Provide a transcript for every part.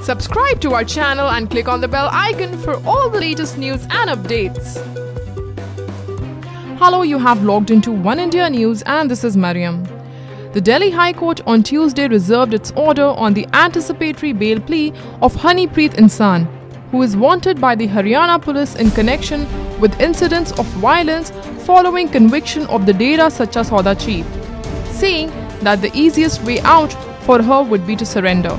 Subscribe to our channel and click on the bell icon for all the latest news and updates. Hello, you have logged into One India News and this is Mariam. The Delhi High Court on Tuesday reserved its order on the anticipatory bail plea of Honeypreet Insan, who is wanted by the Haryana police in connection with incidents of violence following conviction of the Dera Sacha Sauda chief, saying that the easiest way out for her would be to surrender.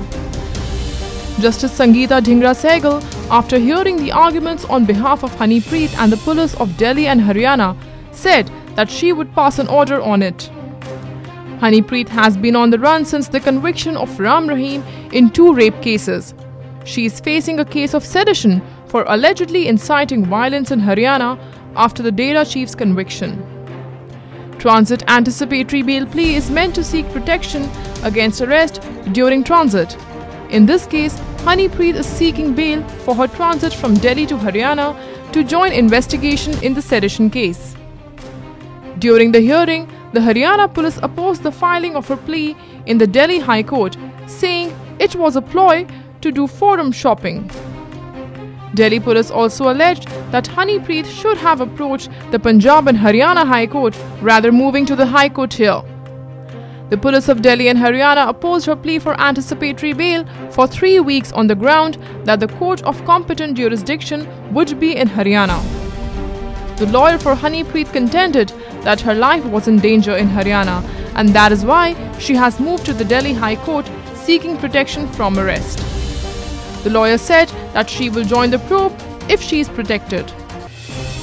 Justice Sangeeta Dhingra Sehgal, after hearing the arguments on behalf of Honeypreet and the police of Delhi and Haryana, said that she would pass an order on it. Honeypreet has been on the run since the conviction of Ram Rahim in 2 rape cases. She is facing a case of sedition for allegedly inciting violence in Haryana after the Dera chief's conviction. Transit anticipatory bail plea is meant to seek protection against arrest during transit. In this case, Honeypreet is seeking bail for her transit from Delhi to Haryana to join investigation in the sedition case. During the hearing, the Haryana police opposed the filing of her plea in the Delhi High Court, saying it was a ploy to do forum shopping. Delhi police also alleged that Honeypreet should have approached the Punjab and Haryana High Court rather moving to the High Court here. The police of Delhi and Haryana opposed her plea for anticipatory bail for 3 weeks on the ground that the court of competent jurisdiction would be in Haryana. The lawyer for Honeypreet contended that her life was in danger in Haryana and that is why she has moved to the Delhi High Court seeking protection from arrest. The lawyer said that she will join the probe if she is protected.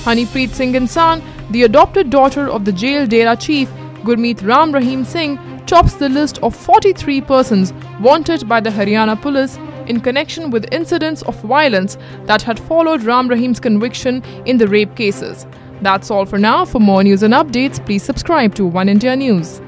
Honeypreet Singh Insan, the adopted daughter of the jailed Dera chief Gurmeet Ram Rahim Singh, tops the list of 43 persons wanted by the Haryana police in connection with incidents of violence that had followed Ram Rahim's conviction in the rape cases. That's all for now. For more news and updates, please subscribe to One India News.